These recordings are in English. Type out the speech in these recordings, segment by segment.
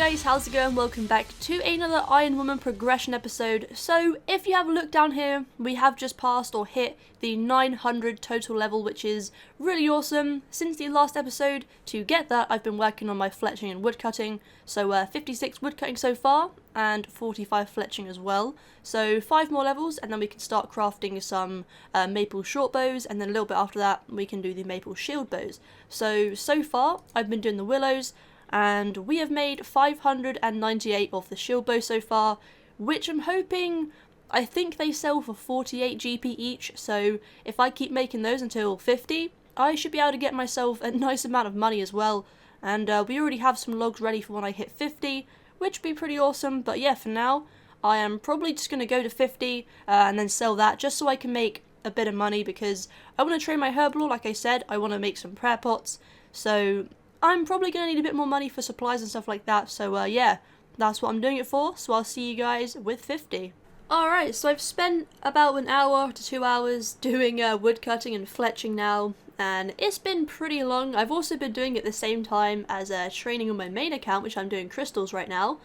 guys, how's it going? Welcome back to another Ironwoman progression episode. So if you have a look down here, we have just passed or hit the 900 total level, which is really awesome. Since the last episode, to get that, I've been working on my fletching and woodcutting. So 56 woodcutting so far, and 45 fletching as well. So 5 more levels, and then we can start crafting some maple short bows, and then a little bit after that, we can do the maple shield bows. So far, I've been doing the willows, and we have made 598 of the shield bow so far, which I'm hoping, I think they sell for 48 GP each, so if I keep making those until 50, I should be able to get myself a nice amount of money as well. And we already have some logs ready for when I hit 50, which would be pretty awesome. But yeah, for now, I am probably just going to go to 50 and then sell that, just so I can make a bit of money, because I want to train my herb lore. Like I said, I want to make some prayer pots, so I'm probably going to need a bit more money for supplies and stuff like that. So yeah, that's what I'm doing it for. So I'll see you guys with 50. Alright, so I've spent about an hour to 2 hours doing woodcutting and fletching now, and it's been pretty long. I've also been doing it at the same time as training on my main account, which I'm doing crystals right now.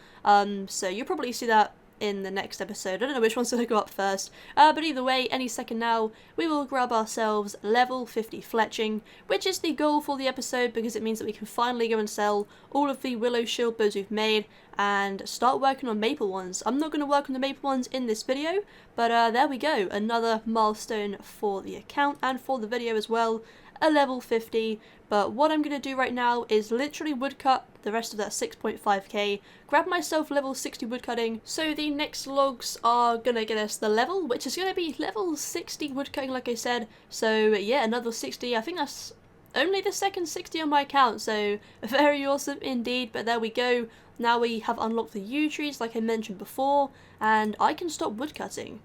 So you'll probably see that in the next episode. I don't know which one's going to go up first, but either way, any second now, we will grab ourselves level 50 fletching, which is the goal for the episode, because it means that we can finally go and sell all of the willow shield bows we've made and start working on maple ones. I'm not going to work on the maple ones in this video, but there we go, another milestone for the account and for the video as well, a level 50. But what I'm going to do right now is literally woodcut the rest of that 6.5k, grab myself level 60 woodcutting, so the next logs are going to get us the level, which is going to be level 60 woodcutting like I said. So yeah, another 60, I think that's only the second 60 on my account, so very awesome indeed. But there we go, now we have unlocked the yew trees like I mentioned before, and I can stop woodcutting.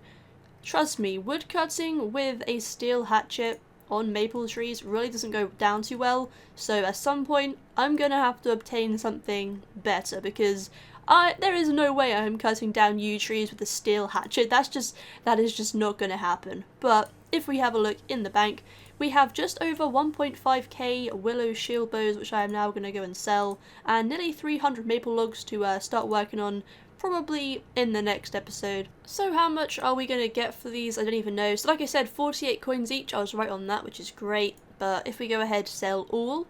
Trust me, woodcutting with a steel hatchet on maple trees really doesn't go down too well, so at some point I'm gonna have to obtain something better, because there is no way I'm cutting down yew trees with a steel hatchet. That is just not gonna happen. But if we have a look in the bank, we have just over 1.5k willow shield bows, which I am now going to go and sell, and nearly 300 maple logs to start working on, probably in the next episode. So how much are we going to get for these? I don't even know. So like I said, 48 coins each. I was right on that, which is great. But if we go ahead to sell all,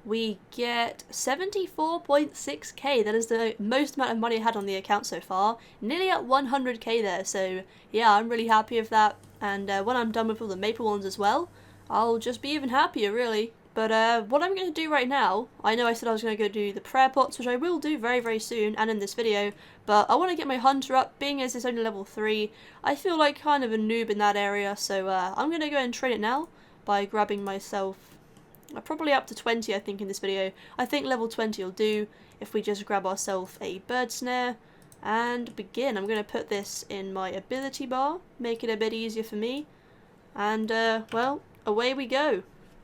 we get 74.6k. That is the most amount of money I had on the account so far. Nearly at 100k there. So yeah, I'm really happy with that. And when I'm done with all the maple ones as well, I'll just be even happier, really. But what I'm going to do right now, I know I said I was going to go do the prayer pots, which I will do very, very soon, and in this video, but I want to get my hunter up, being as it's only level 3. I feel like kind of a noob in that area, so I'm going to go and train it now by grabbing myself, probably up to 20 I think in this video. I think level 20 will do if we just grab ourselves a bird snare and begin. I'm going to put this in my ability bar, make it a bit easier for me, and well, away we go.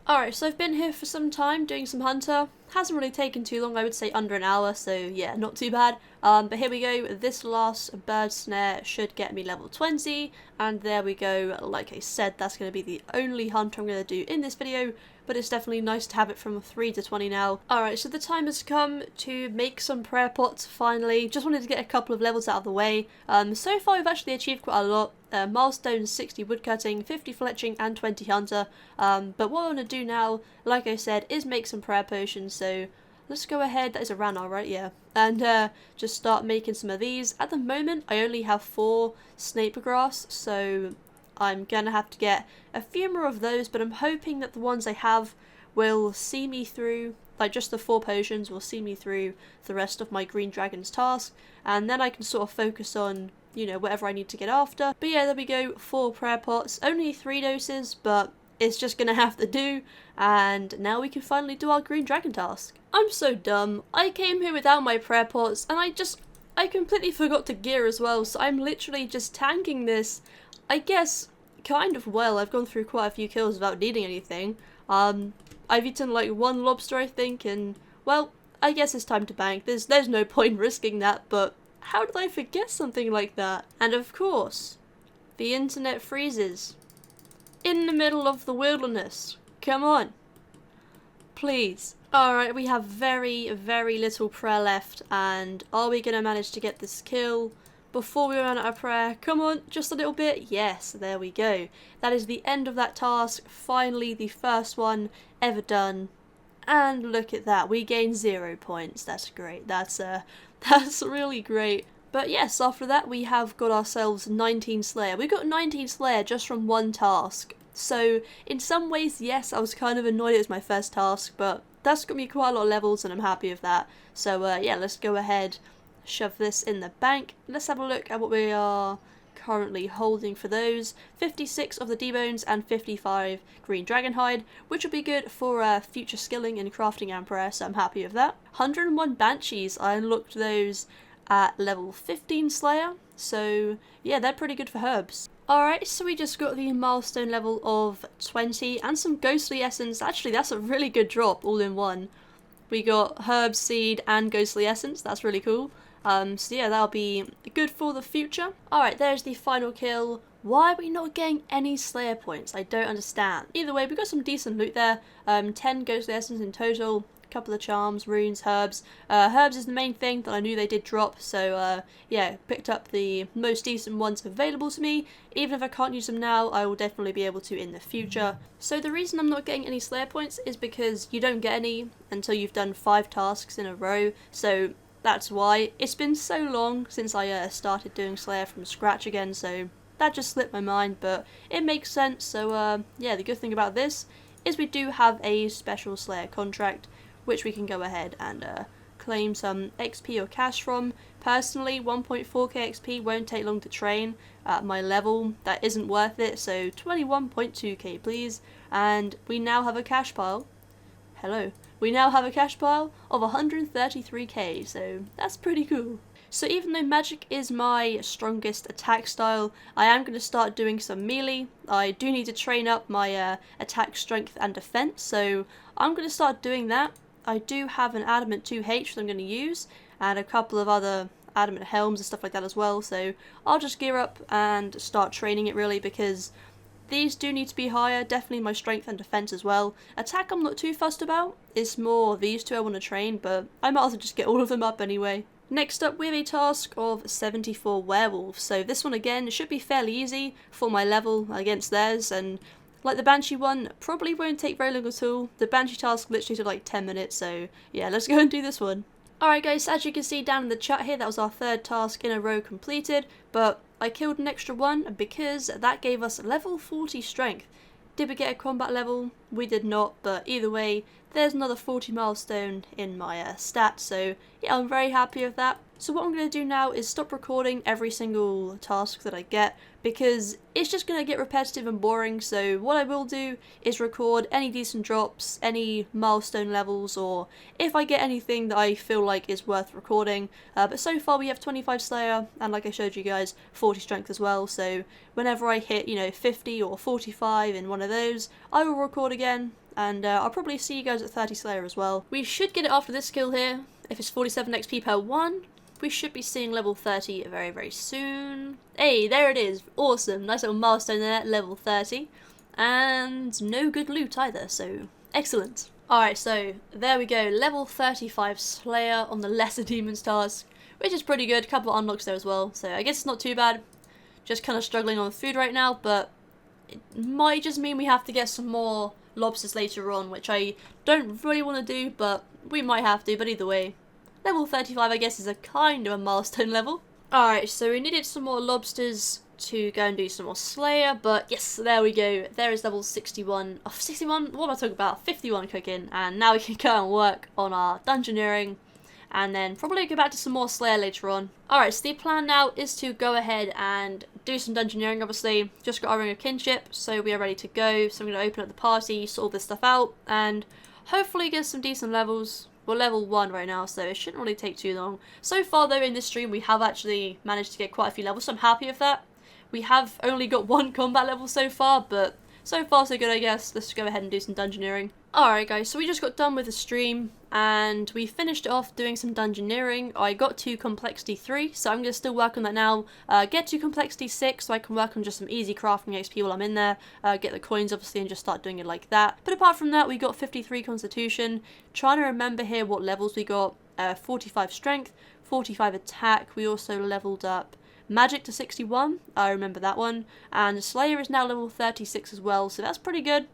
Alright, so I've been here for some time doing some hunter. Hasn't really taken too long, I would say under an hour, so yeah, not too bad. But here we go, this last bird snare should get me level 20, and there we go. Like I said, that's going to be the only hunter I'm going to do in this video, but it's definitely nice to have it from 3 to 20 now. Alright, so the time has come to make some prayer pots finally. Just wanted to get a couple of levels out of the way. So far we've actually achieved quite a lot. Milestone 60 woodcutting, 50 fletching and 20 hunter. But what I want to do now, like I said, is make some prayer potions. So let's go ahead, that is a Ranar, right? Yeah. And just start making some of these. At the moment I only have 4 snaper grass, so I'm gonna have to get a few more of those, but I'm hoping that the ones I have will see me through, like just the 4 potions will see me through the rest of my Green Dragon's task, and then I can sort of focus on, you know, whatever I need to get after. But yeah, there we go, 4 prayer pots, only 3 doses, but it's just gonna have to do, and now we can finally do our Green Dragon task. I'm so dumb. I came here without my prayer pots, and I completely forgot to gear as well, so I'm literally just tanking this, I guess, kind of well. I've gone through quite a few kills without needing anything. I've eaten like 1 lobster I think, and well, I guess it's time to bank. There's no point risking that, but how did I forget something like that? And of course, the internet freezes. In the middle of the wilderness. Come on. please. Alright, we have very, very little prayer left, and are we going to manage to get this kill before we run out of prayer? Come on, just a little bit. Yes, there we go. That is the end of that task. Finally, the first one ever done. And look at that, we gained 0 points. That's great. That's really great. But yes, after that we have got ourselves 19 Slayer. We got 19 Slayer just from one task. So in some ways, yes, I was kind of annoyed it was my first task, but that's got me quite a lot of levels and I'm happy with that. So yeah, let's go ahead, shove this in the bank. Let's have a look at what we are currently holding for those. 56 of the D-bones and 55 green dragon hide, which will be good for future skilling in crafting and prayer, so I'm happy with that. 101 banshees, I unlocked those at level 15 Slayer, so yeah, they're pretty good for herbs. Alright, so we just got the milestone level of 20 and some ghostly essence. Actually, that's a really good drop all in one. We got herb seed and ghostly essence, that's really cool. So yeah, that'll be good for the future. Alright, there's the final kill. Why are we not getting any Slayer points? I don't understand. Either way, we got some decent loot there. 10 ghostly essence in total. Couple of charms, runes, herbs. Herbs is the main thing that I knew they did drop, so yeah, picked up the most decent ones available to me. Even if I can't use them now, I will definitely be able to in the future. So the reason I'm not getting any Slayer points is because you don't get any until you've done 5 tasks in a row, so that's why. It's been so long since I started doing Slayer from scratch again, so that just slipped my mind, but it makes sense. So yeah, the good thing about this is we do have a special Slayer contract, which we can go ahead and claim some XP or cash from. Personally, 1.4k XP won't take long to train at my level. That isn't worth it, so 21.2k please. And we now have a cash pile. Hello. We now have a cash pile of 133k, so that's pretty cool. So even though magic is my strongest attack style, I am going to start doing some melee. I do need to train up my attack strength and defense, so I'm going to start doing that. I do have an adamant 2H that I'm going to use, and a couple of other adamant helms and stuff like that as well, so I'll just gear up and start training it really, because these do need to be higher, definitely my strength and defense as well. Attack I'm not too fussed about, it's more these two I want to train, but I might as well just get all of them up anyway. Next up we have a task of 74 werewolves, so this one again should be fairly easy for my level against theirs, and like the Banshee one, probably won't take very long at all. The Banshee task literally took like 10 minutes, so yeah, let's go and do this one. Alright guys, as you can see down in the chat here, that was our 3rd task in a row completed, but I killed an extra one because that gave us level 40 strength. Did we get a combat level? We did not, but either way, there's another 40 milestone in my stats, so yeah, I'm very happy with that. So what I'm going to do now is stop recording every single task that I get, because it's just going to get repetitive and boring. So what I will do is record any decent drops, any milestone levels, or if I get anything that I feel like is worth recording. But so far we have 25 Slayer, and like I showed you guys, 40 strength as well. So whenever I hit, 50 or 45 in one of those, I will record again. And I'll probably see you guys at 30 Slayer as well. We should get it after this skill here. If it's 47 XP per one, we should be seeing level 30 very, very soon. Hey, there it is. Awesome. Nice little milestone there, level 30. And no good loot either, so excellent. Alright, so there we go. Level 35 Slayer on the Lesser Demons task, which is pretty good. A couple of unlocks there as well, so I guess it's not too bad. Just kind of struggling on food right now, but it might just mean we have to get some more lobsters later on, which I don't really want to do, but we might have to. But either way, level 35 I guess is a kind of a milestone level. Alright, so we needed some more lobsters to go and do some more Slayer, but yes, there we go. There is level 61. Oh, 61? What am I talking about? 51 cooking, and now we can go and work on our Dungeoneering, and then probably go back to some more Slayer later on. Alright, so the plan now is to go ahead and do some Dungeoneering, obviously. Just got our Ring of Kinship, so we are ready to go. So I'm going to open up the party, sort all this stuff out, and hopefully get some decent levels. We're level 1 right now, so it shouldn't really take too long. So far though in this stream we have actually managed to get quite a few levels, so I'm happy with that. We have only got 1 combat level so far, but so far so good I guess. Let's go ahead and do some Dungeoneering. Alright guys, so we just got done with the stream. and we finished it off doing some dungeoneering. I got to complexity 3, so I'm going to still work on that now. Get to complexity 6 so I can work on just some easy crafting XP while I'm in there. Get the coins obviously and just start doing it like that. But apart from that, we got 53 constitution. Trying to remember here what levels we got. 45 strength, 45 attack. We also leveled up magic to 61. I remember that one. And Slayer is now level 36 as well, so that's pretty good.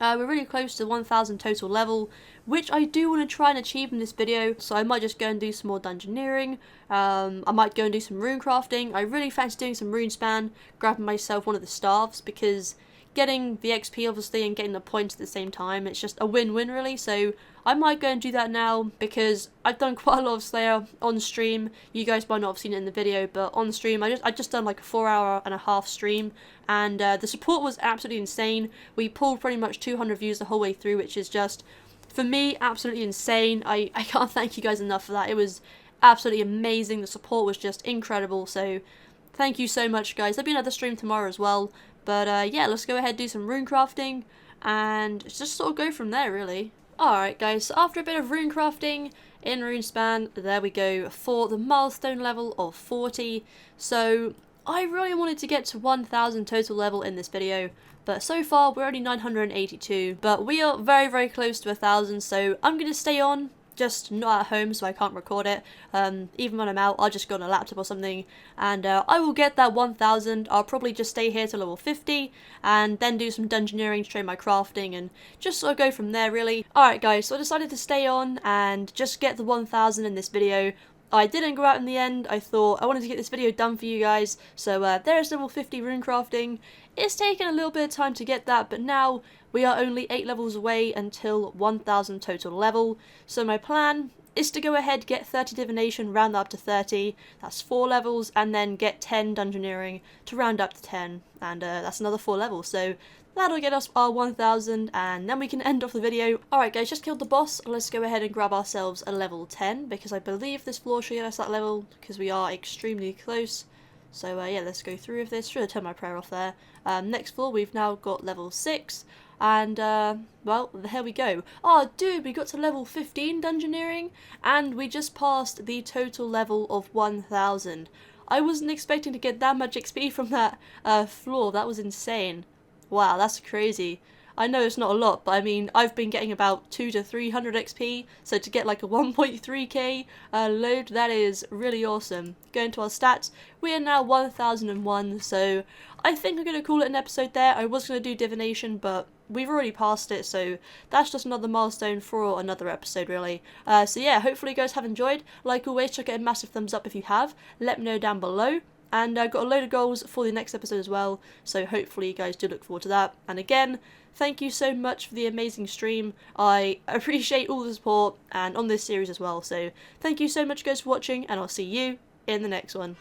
We're really close to 1000 total level, which I do want to try and achieve in this video, so I might just go and do some more dungeoneering. I might go and do some rune crafting. I really fancy doing some runespan, grabbing myself one of the staves, because getting the XP obviously and getting the points at the same time, it's just a win-win really, so I might go and do that now, because I've done quite a lot of Slayer on stream. You guys might not have seen it in the video, but on stream I just done like a 4.5-hour stream, and the support was absolutely insane. We pulled pretty much 200 views the whole way through, which is just, for me, absolutely insane. I can't thank you guys enough for that. It was absolutely amazing. The support was just incredible, so thank you so much, guys. There'll be another stream tomorrow as well, but yeah, let's go ahead and do some rune crafting, and just sort of go from there, really. Alright guys, so after a bit of rune crafting in Runespan, there we go for the milestone level of 40. So I really wanted to get to 1000 total level in this video, but so far we're only 982, but we are very, very close to 1000, so I'm going to stay on, just not at home so I can't record it. Even when I'm out, I'll just go on a laptop or something, and I will get that 1000. I'll probably just stay here till level 50 and then do some dungeoneering to train my crafting and just sort of go from there, really. Alright guys, so I decided to stay on and just get the 1000 in this video. I didn't go out in the end. I thought I wanted to get this video done for you guys, so there's level 50 rune crafting. It's taken a little bit of time to get that, but now we are only 8 levels away until 1000 total level. So my plan is to go ahead, get 30 divination, round that up to 30, that's 4 levels, and then get 10 dungeoneering to round up to 10, and that's another 4 levels. So that'll get us our 1000, and then we can end off the video. Alright guys, just killed the boss. Let's go ahead and grab ourselves a level 10, because I believe this floor should get us that level, because we are extremely close. So yeah, let's go through with this. Should have turned my prayer off there. Next floor, we've now got level 6, and well, here we go. Oh dude, we got to level 15 dungeoneering, and we just passed the total level of 1000. I wasn't expecting to get that much XP from that floor. That was insane. Wow, that's crazy. I know it's not a lot, but I mean, I've been getting about 200 to 300 XP, so to get like a 1.3k load, that is really awesome. Going to our stats, we are now 1001, so I think I'm going to call it an episode there. I was going to do divination, but we've already passed it, so that's just another milestone for another episode, really. So yeah, hopefully you guys have enjoyed. Like always, check out a massive thumbs up if you have. Let me know down below. And I've got a load of goals for the next episode as well, so hopefully you guys do look forward to that. And again, thank you so much for the amazing stream. I appreciate all the support, and on this series as well. So thank you so much guys for watching, and I'll see you in the next one.